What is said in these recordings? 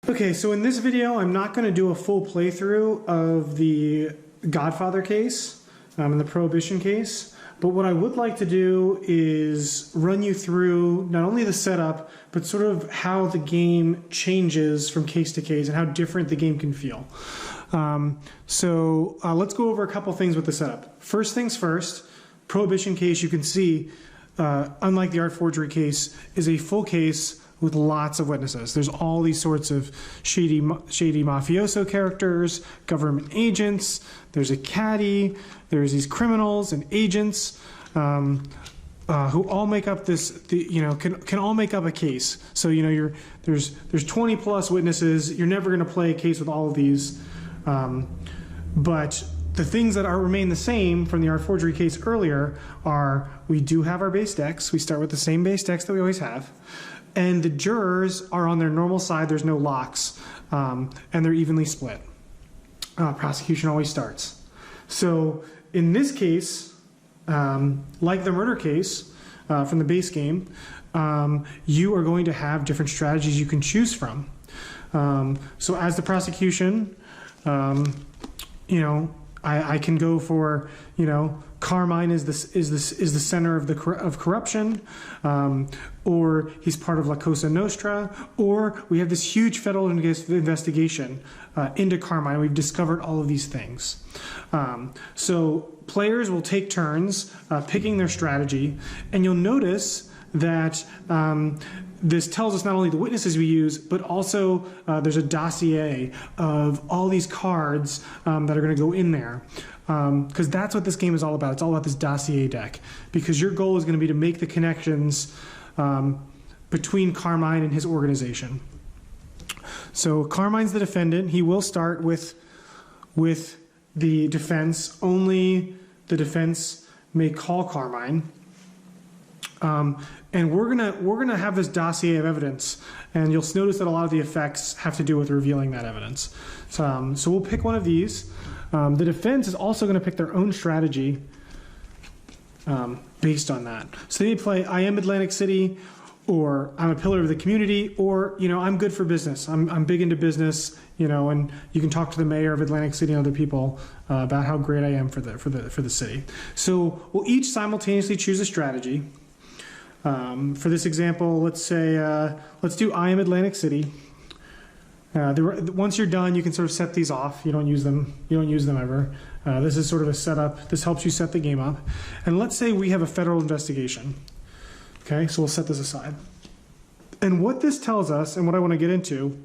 Okay, so in this video, I'm not going to do a full playthrough of the Godfather case and the Prohibition case, but what I would like to do is run you through not only the setup, but sort of how the game changes from case to case and how different the game can feel. Let's go over a couple things with the setup. First things first, Prohibition case, you can see, unlike the art forgery case, is a full case with lots of witnesses. There's all these sorts of shady mafioso characters, government agents, there's a caddy, there's these criminals and agents who all make up can all make up a case. So, there's 20 plus witnesses. You're never going to play a case with all of these. But the things that remain the same from the art forgery case earlier are we do have our base decks. We start with the same base decks that we always have. And the jurors are on their normal side. There's no locks, and they're evenly split. Prosecution always starts. So in this case, like the murder case from the base game, you are going to have different strategies you can choose from. So as the prosecution, I can go for, Carmine is the center of corruption, or he's part of La Cosa Nostra, or we have this huge federal investigation into Carmine. We've discovered all of these things. So players will take turns picking their strategy, and you'll notice that this tells us not only the witnesses we use, but also there's a dossier of all these cards that are going to go in there. Because that's what this game is all about. It's all about this dossier deck. Because your goal is going to be to make the connections between Carmine and his organization. So Carmine's the defendant. He will start with the defense. Only the defense may call Carmine. And we're gonna have this dossier of evidence, and you'll notice that a lot of the effects have to do with revealing that evidence. So we'll pick one of these. The defense is also going to pick their own strategy based on that. So they may play I am Atlantic City, or I'm a pillar of the community, or I'm good for business. I'm big into business, and you can talk to the mayor of Atlantic City and other people about how great I am for the city. So we'll each simultaneously choose a strategy. For this example, let's say let's do I am Atlantic City. Once you're done, you can sort of set these off. You don't use them. You don't use them ever. This is sort of a setup. This helps you set the game up. And let's say we have a federal investigation. Okay, so we'll set this aside. And what this tells us, and what I want to get into,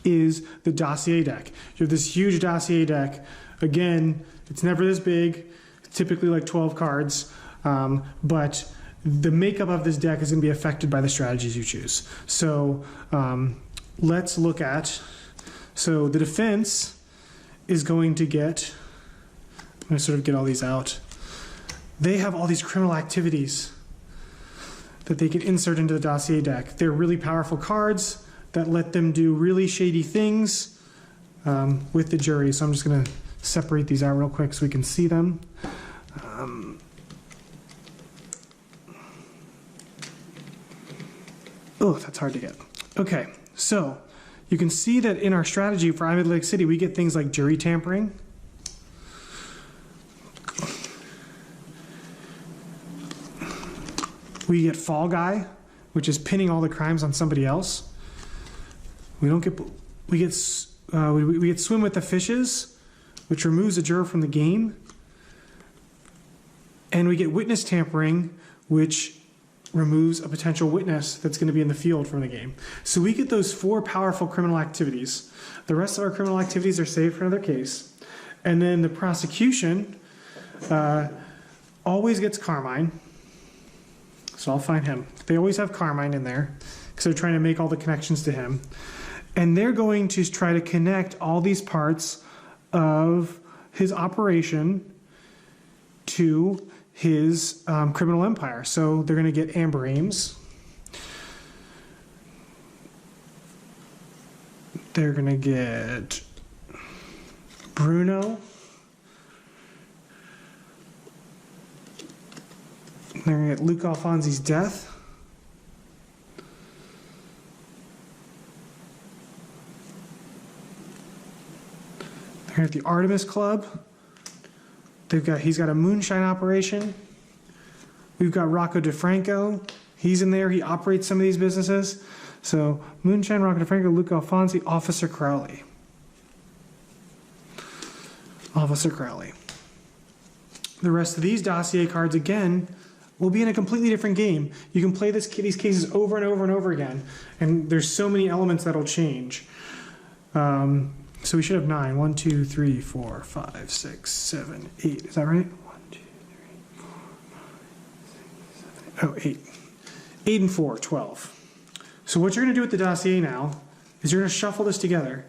is the dossier deck. You have this huge dossier deck. Again, it's never this big. It's typically like 12 cards, but the makeup of this deck is going to be affected by the strategies you choose. So let's look at, so the defense is going to get, I'm going to sort of get all these out. They have all these criminal activities that they can insert into the dossier deck. They're really powerful cards that let them do really shady things with the jury. So I'm just going to separate these out real quick so we can see them. Oh, that's hard to get. Okay, so you can see that in our strategy for I'm Atlantic City, we get things like jury tampering. We get Fall Guy, which is pinning all the crimes on somebody else. We get Swim with the Fishes, which removes a juror from the game. And we get Witness Tampering, which removes a potential witness that's going to be in the field from the game. So we get those 4 powerful criminal activities. The rest of our criminal activities are saved for another case. And then the prosecution always gets Carmine. So I'll find him. They always have Carmine in there because they're trying to make all the connections to him. And they're going to try to connect all these parts of his operation to his criminal empire. So they're going to get Amber Ames. They're going to get Bruno. They're going to get Luke Alfonsi's death. Here at the Artemis Club, he's got a moonshine operation. We've got Rocco DeFranco. He's in there. He operates some of these businesses. So moonshine, Rocco DeFranco, Luke Alfonsi, Officer Crowley. Officer Crowley. The rest of these dossier cards, again, will be in a completely different game. You can play these cases over and over and over again, and there's so many elements that'll change. So we should have 9. 1, 2, 3, 4, 5, 6, 7, 8. Is that right? 1, 2, 3, 4, 5, 6, 7, 8. 8 and 4, 12. So what you're going to do with the dossier now is you're going to shuffle this together.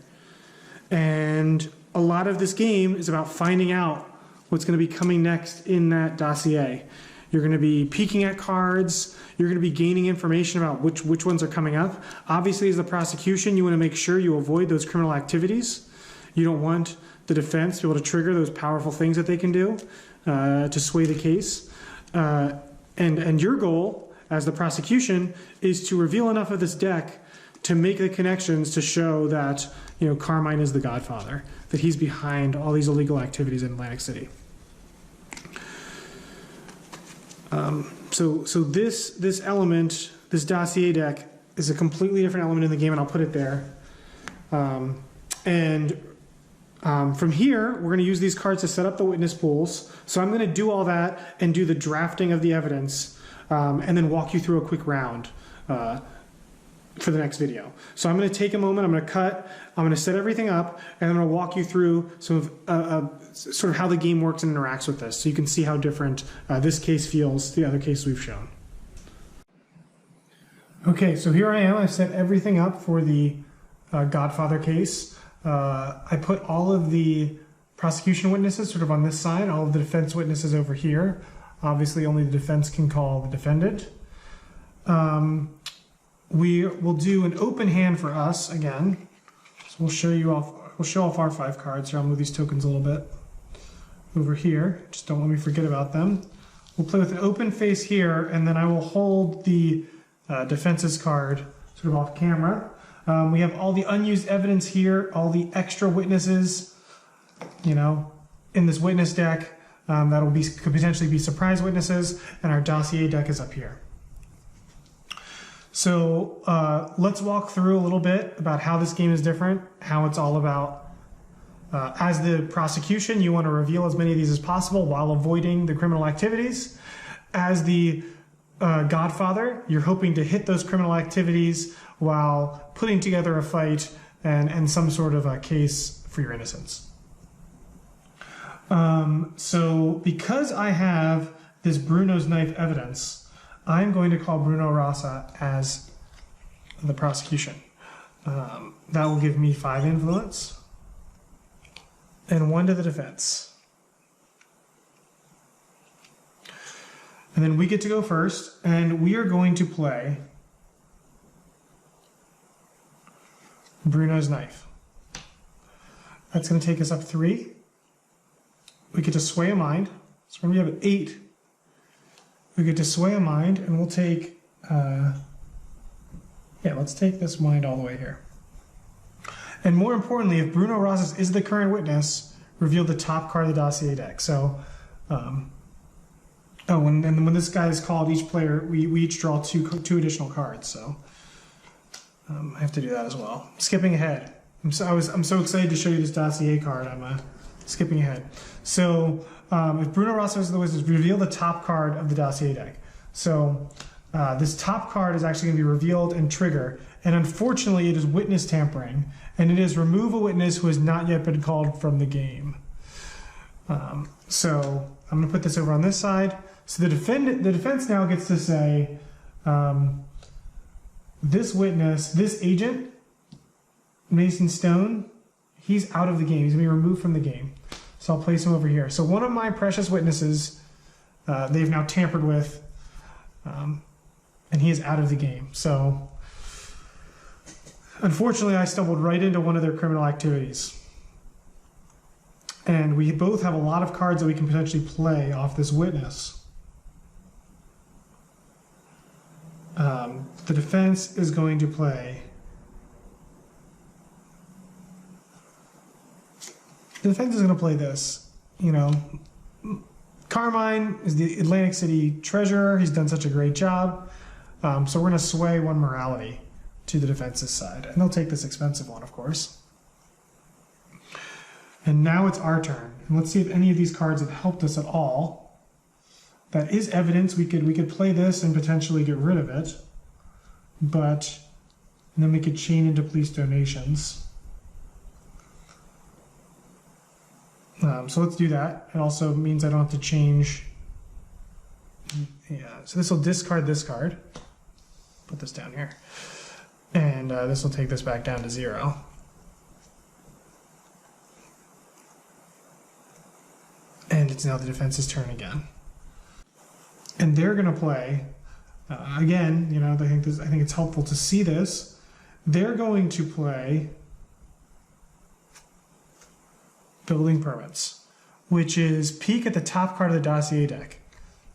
And a lot of this game is about finding out what's going to be coming next in that dossier. You're going to be peeking at cards. You're going to be gaining information about which ones are coming up. Obviously, as the prosecution, you want to make sure you avoid those criminal activities. You don't want the defense to be able to trigger those powerful things that they can do to sway the case. And your goal as the prosecution is to reveal enough of this deck to make the connections to show that, you know, Carmine is the Godfather, that he's behind all these illegal activities in Atlantic City. So this element, this dossier deck, is a completely different element in the game, and I'll put it there. From here, we're going to use these cards to set up the witness pools. So I'm going to do all that and do the drafting of the evidence, and then walk you through a quick round for the next video. So I'm going to take a moment, I'm going to cut, I'm going to set everything up, and I'm going to walk you through some of, sort of how the game works and interacts with this, so you can see how different this case feels to the other case we've shown. Okay, so here I am. I've set everything up for the Godfather case. I put all of the prosecution witnesses sort of on this side, all of the defense witnesses over here. Obviously, only the defense can call the defendant. We will do an open hand for us again. So we'll show off our 5 cards here. I'll move these tokens a little bit over here. Just don't let me forget about them. We'll play with an open face here, and then I will hold the defense's card sort of off camera. We have all the unused evidence here, all the extra witnesses, you know, in this witness deck could potentially be surprise witnesses, and our dossier deck is up here. So let's walk through a little bit about how this game is different, how it's all about. As the prosecution, you want to reveal as many of these as possible while avoiding the criminal activities. As the Godfather, you're hoping to hit those criminal activities while putting together a fight and some sort of a case for your innocence. So because I have this Bruno's knife evidence, I'm going to call Bruno Rossi as the prosecution. That will give me 5 influence and 1 to the defense. And then we get to go first, and we are going to play Bruno's knife. That's going to take us up 3. We get to sway a mind. So when we have 8, we get to sway a mind, and we'll take, let's take this mind all the way here. And more importantly, if Bruno Rosas is the current witness, reveal the top card of the dossier deck. So, and when this guy is called, each player, we each draw two additional cards. So I have to do that as well. Skipping ahead. I'm so excited to show you this dossier card. I'm skipping ahead. So if Bruno Rosas is the witness, reveal the top card of the dossier deck. So this top card is actually going to be revealed and trigger. And unfortunately, it is witness tampering. And it is remove a witness who has not yet been called from the game. So I'm going to put this over on this side. So the defense now gets to say, this witness, this agent, Mason Stone, he's out of the game. He's going to be removed from the game. So I'll place him over here. So one of my precious witnesses, they've now tampered with, and he is out of the game. So unfortunately, I stumbled right into one of their criminal activities. And we both have a lot of cards that we can potentially play off this witness. The defense is going to play the defense is going to play this. You know, Carmine is the Atlantic City treasurer. He's done such a great job. So we're going to sway one morality to the defense's side. And they'll take this expensive one, of course. And now it's our turn. And let's see if any of these cards have helped us at all. That is evidence. We could play this and potentially get rid of it. But then we could chain into police donations. So let's do that. It also means I don't have to change. Yeah, so this will discard this card. Put this down here. And this will take this back down to 0. And it's now the defense's turn again. And they're going to play, again, you know, I think it's helpful to see this. They're going to play building permits, which is peek at the top card of the dossier deck.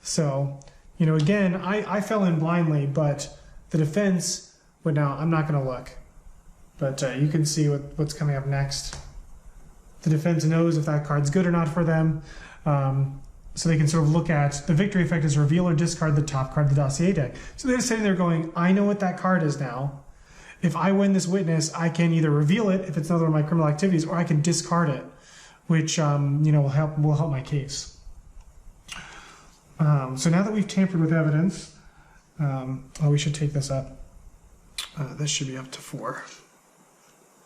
So, you know, again, I fell in blindly, but the defense, but now I'm not going to look. But you can see what's coming up next. The defense knows if that card's good or not for them. So they can sort of look at the victory effect is reveal or discard the top card of the dossier deck. So they're sitting there going, I know what that card is now. If I win this witness, I can either reveal it if it's another one of my criminal activities, or I can discard it, which you know, will help my case. So now that we've tampered with evidence, we should take this up. This should be up to 4.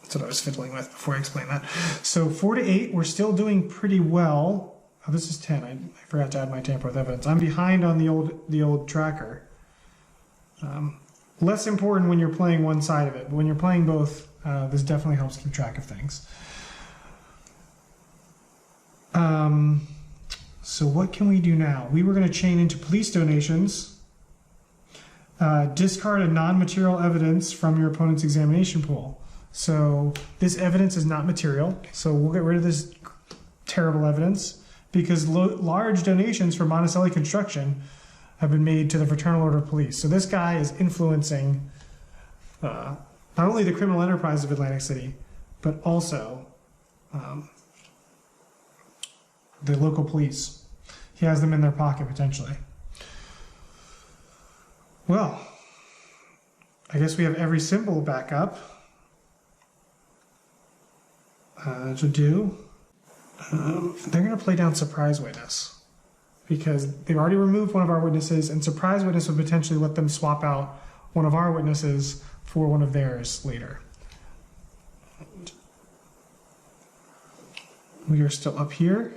That's what I was fiddling with before I explained that. So 4 to 8, we're still doing pretty well. Oh, this is 10. I forgot to add my tamper with evidence. I'm behind on the old tracker. Less important when you're playing one side of it, but when you're playing both, this definitely helps keep track of things. So what can we do now? We were going to chain into police donations, discard a non-material evidence from your opponent's examination pool. So this evidence is not material, so we'll get rid of this terrible evidence because large donations for Monticelli construction have been made to the Fraternal Order of Police. So this guy is influencing not only the criminal enterprise of Atlantic City, but also the local police. He has them in their pocket, potentially. Well, I guess we have every symbol back up to do. They're going to play down surprise witness because they've already removed one of our witnesses, and surprise witness would potentially let them swap out one of our witnesses for one of theirs later. We are still up here.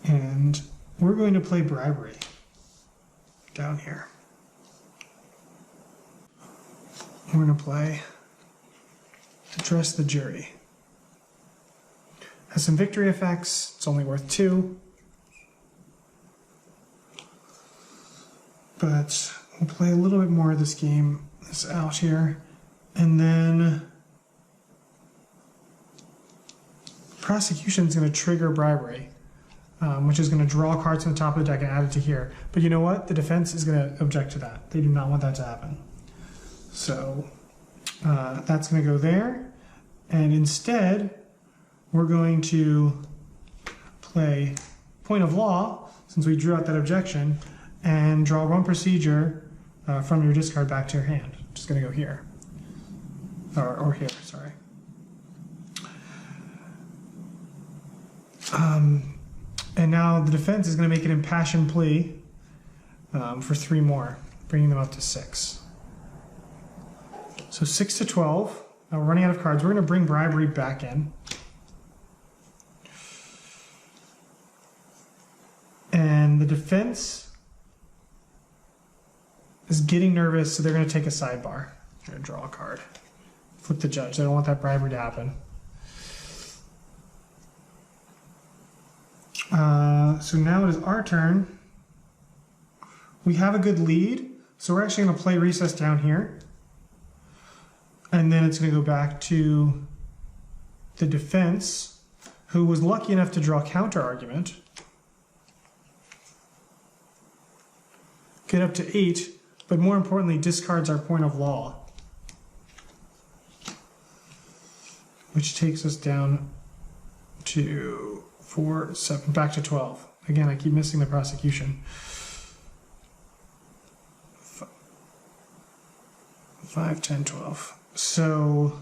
And we're going to play bribery down here. We're going to play address the jury. Has some victory effects. It's only worth 2. But we'll play a little bit more of this game, this out here. And then prosecution's going to trigger bribery. Which is going to draw cards from the top of the deck and add it to here. But you know what? The defense is going to object to that. They do not want that to happen. So that's going to go there. And instead, we're going to play point of law, since we drew out that objection, and draw 1 procedure from your discard back to your hand. Just going to go here. Or here, sorry. And now the defense is going to make an impassioned plea for 3 more, bringing them up to 6. So 6 to 12. Now we're running out of cards. We're going to bring bribery back in. And the defense is getting nervous, so they're going to take a sidebar. They're going to draw a card. Flip the judge. They don't want that bribery to happen. So now it is our turn. We have a good lead, so we're actually going to play recess down here. And then it's going to go back to the defense, who was lucky enough to draw counter argument. Get up to 8, but more importantly, discards our point of law. which takes us down to 4, 7, back to 12. Again, I keep missing the prosecution. 5, 10, 12. So,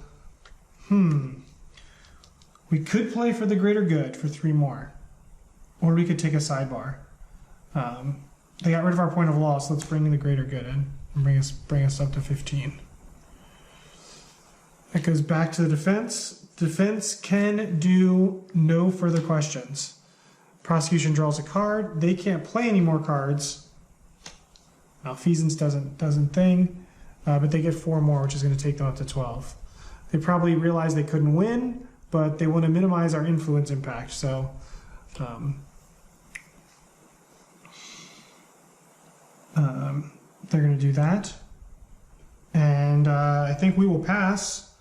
we could play for the greater good for 3 more. Or we could take a sidebar. They got rid of our point of loss, so let's bring the greater good in and bring us up to 15. That goes back to the defense. Defense can do no further questions. Prosecution draws a card. They can't play any more cards. Malfeasance doesn't thing, but they get 4 more, which is going to take them up to 12. They probably realize they couldn't win, but they want to minimize our influence impact. So they're going to do that. And I think we will pass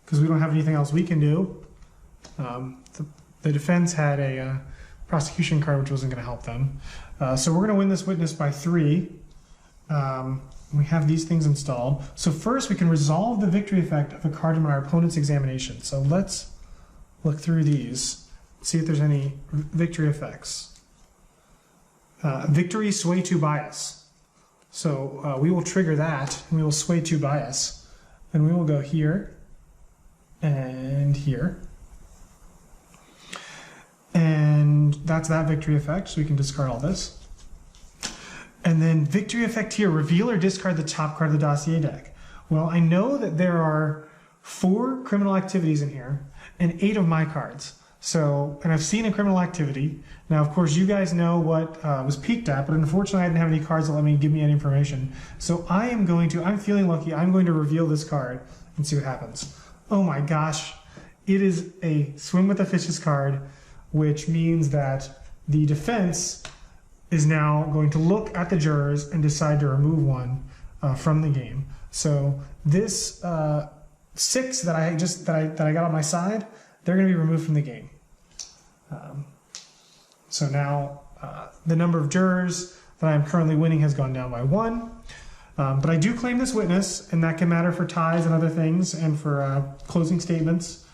because we don't have anything else we can do. The defense had a prosecution card, which wasn't going to help them. So we're going to win this witness by 3. We have these things installed. So first we can resolve the victory effect of a card in our opponent's examination. So let's look through these, see if there's any victory effects. Victory sway to bias. So we will trigger that, and we will sway to bias. And we will go here and here. And that's that victory effect, so we can discard all this. And then victory effect here, reveal or discard the top card of the dossier deck. Well, I know that there are 4 criminal activities in here and 8 of my cards. So, and I've seen a criminal activity. Now, of course, you guys know what was peeked at, but unfortunately I didn't have any cards that let me give me any information. So I'm feeling lucky, I'm going to reveal this card and see what happens. Oh my gosh, it is a swim with the fishes card, which means that the defense is now going to look at the jurors and decide to remove one from the game. So this 6 that I got on my side, they're going to be removed from the game. So now the number of jurors that I am currently winning has gone down by 1. But I do claim this witness, and that can matter for ties and other things, and for closing statements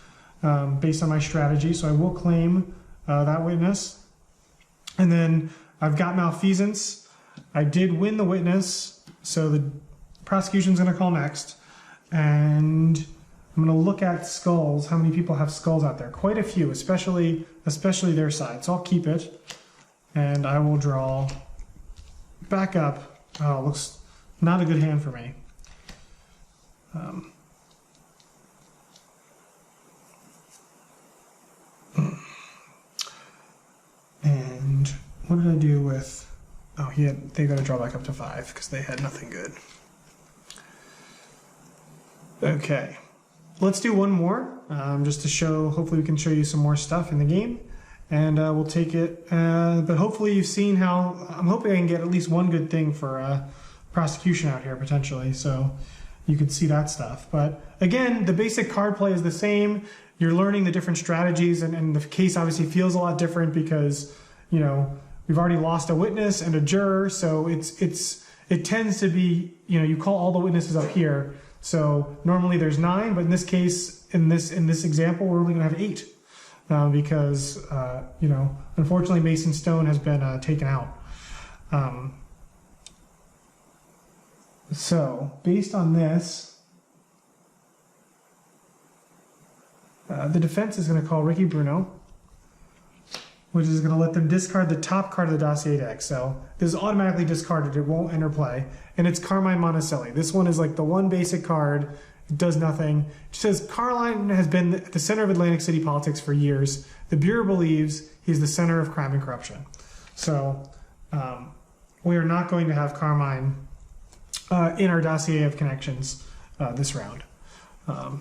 based on my strategy. So I will claim that witness. And then I've got malfeasance. I did win the witness, so the prosecution's going to call next. And I'm going to look at skulls. How many people have skulls out there? Quite a few, especially their side. So I'll keep it, and I will draw back up. Oh, looks not a good hand for me. And what did I do with? Oh, they got to draw back up to 5 because they had nothing good. Okay. Let's do one more, just to show, hopefully we can show you some more stuff in the game, and we'll take it, but hopefully you've seen how, I'm hoping I can get at least one good thing for prosecution out here, potentially, so you can see that stuff. But again, the basic card play is the same. You're learning the different strategies, and the case obviously feels a lot different because, you know, we've already lost a witness and a juror, so it tends to be, you know, you call all the witnesses up here. So normally there's 9, but in this case, in this example, we're only going to have 8 because, you know, unfortunately Mason Stone has been taken out. So based on this, the defense is going to call Ricky Bruno, which is going to let them discard the top card of the dossier deck. So this is automatically discarded. It won't enter play. And it's Carmine Monticelli. This one is like the one basic card. It does nothing. It says Carmine has been at the center of Atlantic City politics for years. The Bureau believes he's the center of crime and corruption. So we are not going to have Carmine in our dossier of connections this round.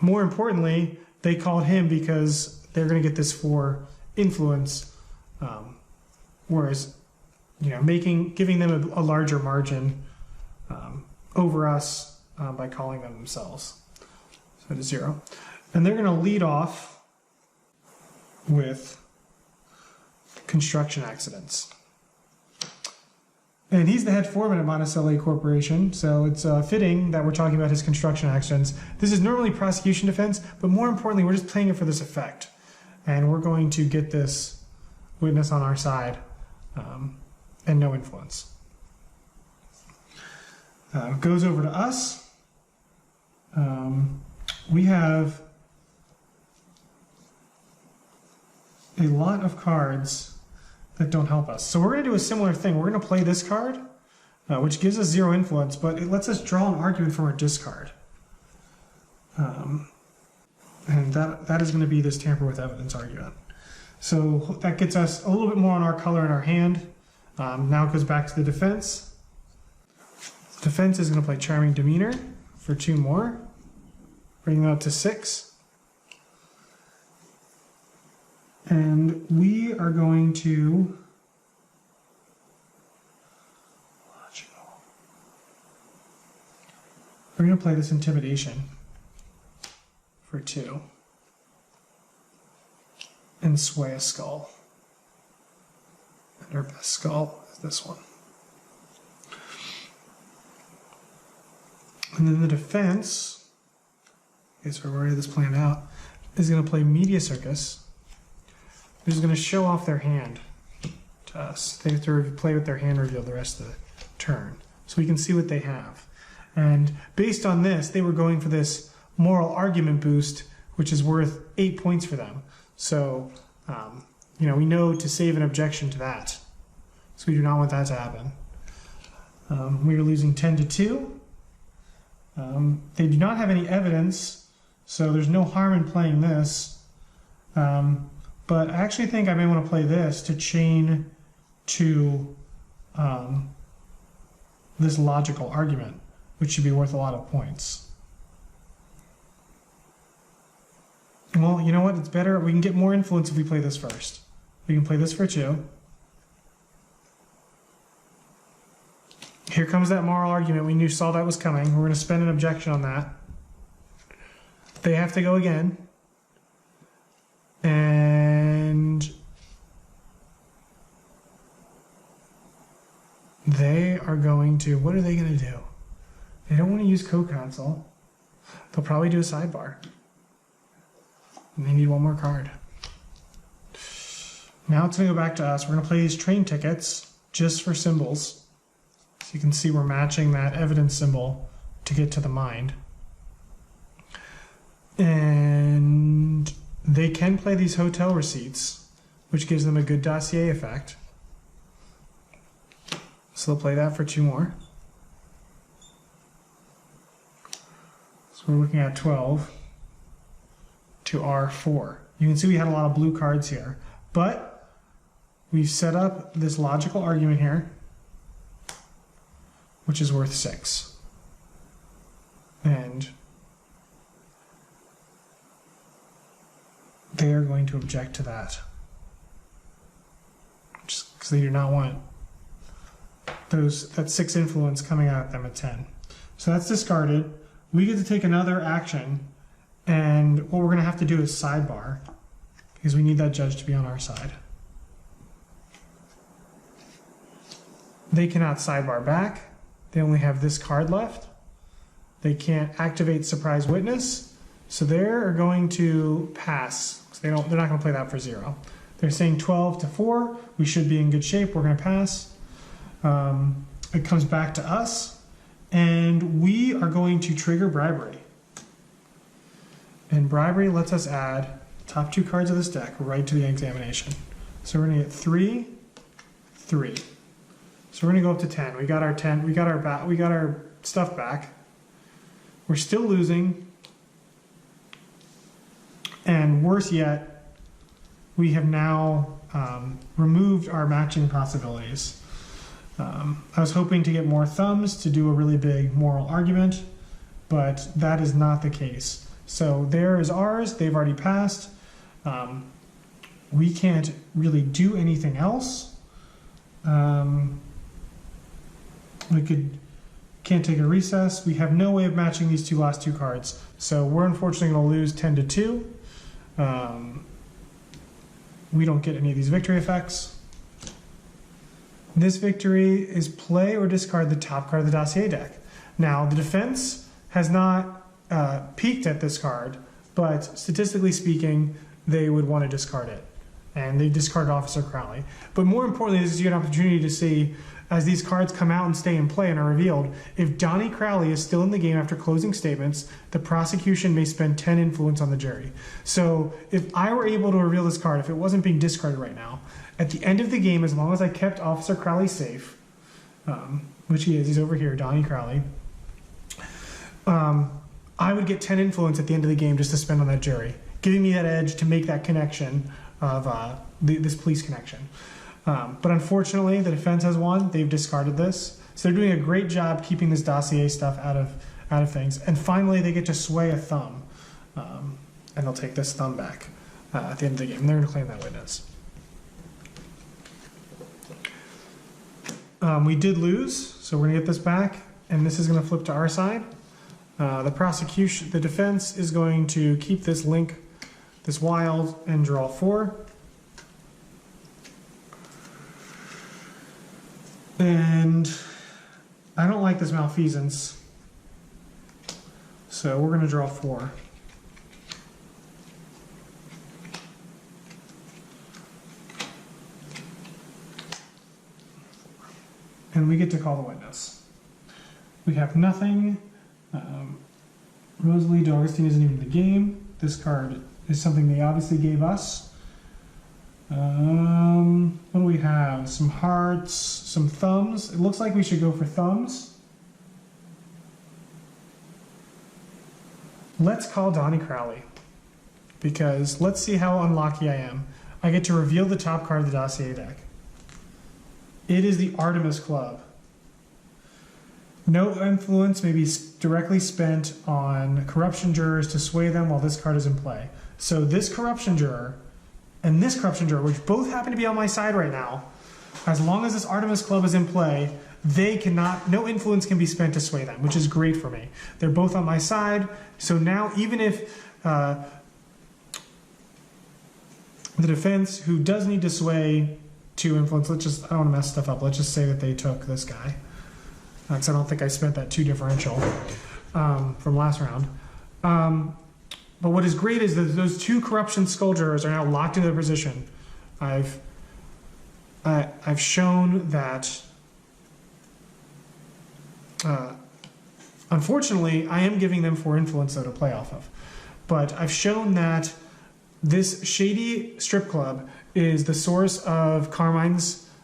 More importantly, they called him because they're going to get this for influence. Whereas, you know, giving them a larger margin over us by calling them themselves. So to 0. And they're going to lead off with construction accidents. And he's the head foreman at Monticello Corporation, so it's fitting that we're talking about his construction actions. This is normally prosecution defense, but more importantly, we're just playing it for this effect. And we're going to get this witness on our side and no influence. Goes over to us. We have a lot of cards that don't help us. So we're going to do a similar thing. We're going to play this card, which gives us 0 influence, but it lets us draw an argument from our discard. And that is going to be this tamper with evidence argument. So that gets us a little bit more on our color in our hand. Now it goes back to the defense. The defense is going to play Charming Demeanor for 2 more, bringing that up to 6. And we are going to play this Intimidation for 2 and sway a skull. And our best skull is this one. And then the defense, okay, so we already this planned out, is going to play Media Circus. Who's going to show off their hand to us. They have to play with their hand reveal the rest of the turn, so we can see what they have. And based on this, they were going for this moral argument boost, which is worth 8 points for them. So, you know, we know to save an objection to that. So we do not want that to happen. We are losing 10-2. They do not have any evidence, so there's no harm in playing this. But I actually think I may want to play this to chain to this logical argument, which should be worth a lot of points. Well, you know what? It's better. We can get more influence if we play this first. We can play this for 2. Here comes that moral argument. We saw that was coming. We're going to spend an objection on that. They have to go again. And they are going to, what are they going to do? They don't want to use co-counsel. They'll probably do a sidebar. And they need 1 more card. Now it's going to go back to us. We're going to play these train tickets just for symbols. So you can see we're matching that evidence symbol to get to the mind. And they can play these hotel receipts, which gives them a good dossier effect. So they'll play that for 2 more. So we're looking at 12 to R4. You can see we had a lot of blue cards here, but we've set up this logical argument here, which is worth 6. And they are going to object to that, just because they do not want that 6 influence coming out at them at 10. So that's discarded. We get to take another action, and what we're going to have to do is sidebar, because we need that judge to be on our side. They cannot sidebar back. They only have this card left. They can't activate surprise witness, so they're going to pass. They're not going to play that for 0. They're saying 12 to 4. We should be in good shape. We're going to pass. It comes back to us, and we are going to trigger bribery. And bribery lets us add the top 2 cards of this deck right to the examination. So we're going to get 3, 3. So we're going to go up to 10. We got our 10. We got our stuff back. We're still losing. And worse yet, we have now removed our matching possibilities. I was hoping to get more thumbs to do a really big moral argument, but that is not the case. So there is ours. They've already passed. We can't really do anything else. We can't take a recess. We have no way of matching these last two cards. So we're unfortunately going to lose 10 to 2. We don't get any of these victory effects. This victory is play or discard the top card of the dossier deck. Now, the defense has not peeked at this card, but statistically speaking, they would want to discard it. And they discarded Officer Crowley. But more importantly, this is an opportunity to see, as these cards come out and stay in play and are revealed, if Donnie Crowley is still in the game after closing statements, the prosecution may spend 10 influence on the jury. So if I were able to reveal this card, if it wasn't being discarded right now, at the end of the game, as long as I kept Officer Crowley safe, which he is, he's over here, Donnie Crowley, I would get 10 influence at the end of the game just to spend on that jury, giving me that edge to make that connection of this police connection. But unfortunately, the defense has won. They've discarded this. So they're doing a great job keeping this dossier stuff out of things. And finally, they get to sway a thumb. And they'll take this thumb back at the end of the game. And they're going to claim that witness. We did lose, so we're going to get this back. And this is going to flip to our side. The defense is going to keep this link, this wild, and draw 4. And I don't like this malfeasance, so we're going to draw 4. And we get to call the witness. We have nothing. Rosalie D'Augustine isn't even in the game. This card is something they obviously gave us. What do we have? Some hearts, some thumbs. It looks like we should go for thumbs. Let's call Donnie Crowley, because let's see how unlucky I am. I get to reveal the top card of the dossier deck. It is the Artemis Club. No influence may be directly spent on corruption jurors to sway them while this card is in play. So this corruption juror and this corruption juror, which both happen to be on my side right now, as long as this Artemis Club is in play, they cannot, no influence can be spent to sway them, which is great for me. They're both on my side, so now even if the defense, who does need to sway to influence, I don't want to mess stuff up, let's just say that they took this guy. Because I don't think I spent that 2 differential from last round. But what is great is that those 2 corruption skull jurors are now locked into their position. I've shown that, unfortunately, I am giving them 4 influence though to play off of. But I've shown that this shady strip club is the source of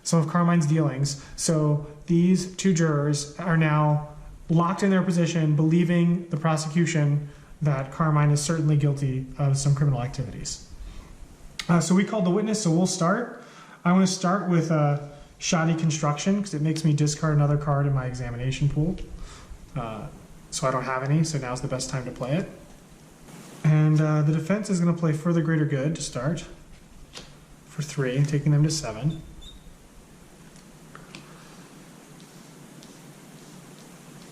some of Carmine's dealings. So these 2 jurors are now locked in their position, believing the prosecution that Carmine is certainly guilty of some criminal activities. So we called the witness, so we'll start. I want to start with shoddy construction, because it makes me discard another card in my examination pool. So I don't have any, so now's the best time to play it. And the defense is going to play Further Greater Good to start for 3, taking them to 7.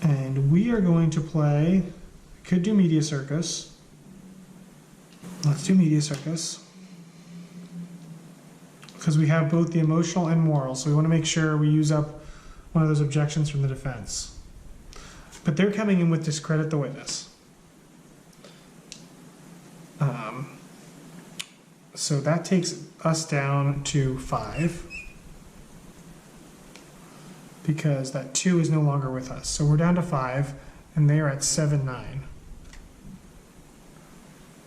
And we are going to play, could do Media Circus. Let's do Media Circus, because we have both the emotional and moral, so we want to make sure we use up one of those objections from the defense. But they're coming in with discredit the witness. So that takes us down to 5, because that 2 is no longer with us. So we're down to 5, and they are at 7-9.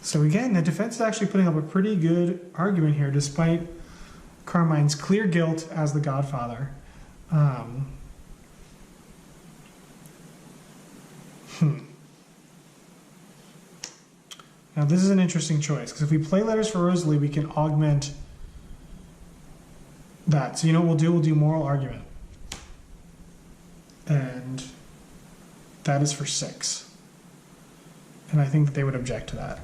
So again, the defense is actually putting up a pretty good argument here, despite Carmine's clear guilt as the Godfather. Now this is an interesting choice, because if we play Letters for Rosalie, we can augment that. So you know what we'll do? We'll do Moral Argument. And that is for 6. And I think that they would object to that.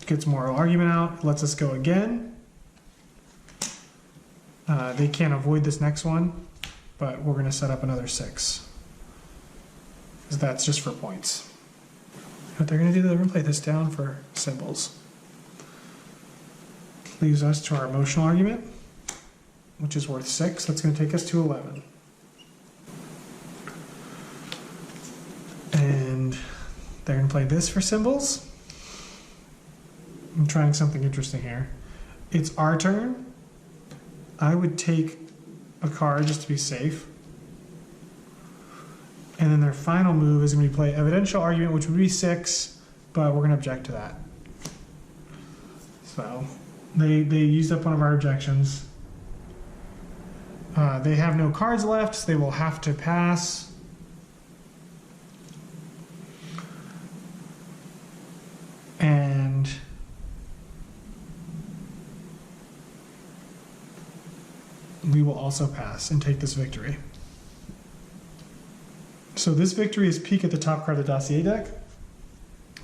Gets Moral Argument out, lets us go again. They can't avoid this next one, but we're going to set up another 6, because that's just for points. What they're going to do, they're going to play this down for symbols. Leaves us to our emotional argument. which is worth 6. That's going to take us to 11. And they're going to play this for symbols. I'm trying something interesting here. It's our turn. I would take a card just to be safe. And then their final move is going to be play evidential argument, which would be 6, but we're going to object to that. So they used up one of our objections. They have no cards left, so they will have to pass. And we will also pass and take this victory. So this victory is peek at the top card of the dossier deck.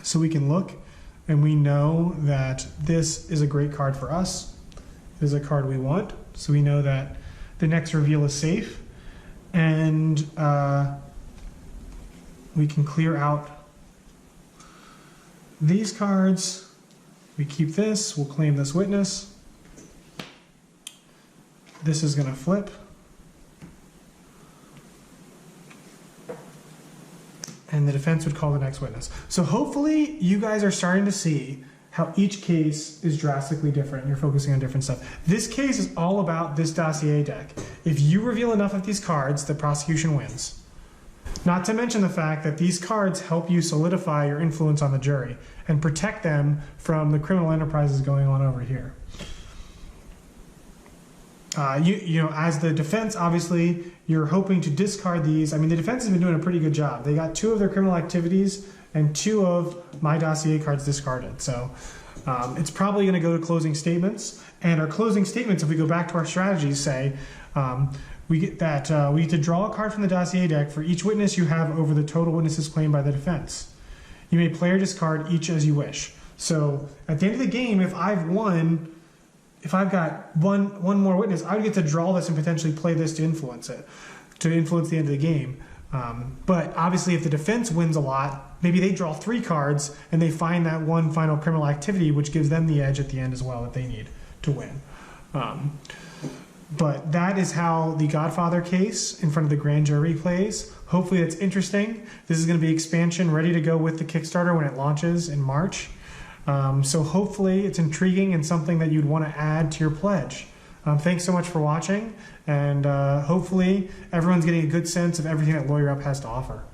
So we can look and we know that this is a great card for us. It is a card we want. So we know that the next reveal is safe. And we can clear out these cards. We keep this. We'll claim this witness. This is going to flip. And the defense would call the next witness. So hopefully you guys are starting to see how each case is drastically different. You're focusing on different stuff. This case is all about this dossier deck. If you reveal enough of these cards, the prosecution wins. Not to mention the fact that these cards help you solidify your influence on the jury and protect them from the criminal enterprises going on over here. You know, as the defense, obviously, you're hoping to discard these. I mean, the defense has been doing a pretty good job. They got 2 of their criminal activities and 2 of my dossier cards discarded. So it's probably going to go to closing statements. And our closing statements, if we go back to our strategies, say we get to draw a card from the dossier deck for each witness you have over the total witnesses claimed by the defense. You may play or discard each as you wish. So at the end of the game, if I've won, if I've got one more witness, I would get to draw this and potentially play this to influence it, to influence the end of the game. But obviously, if the defense wins a lot, maybe they draw 3 cards and they find that one final criminal activity, which gives them the edge at the end as well that they need to win. But that is how the Godfather case in front of the grand jury plays. Hopefully it's interesting. This is going to be expansion ready to go with the Kickstarter when it launches in March. So hopefully it's intriguing and something that you'd want to add to your pledge. Thanks so much for watching, and hopefully everyone's getting a good sense of everything that Lawyer Up has to offer.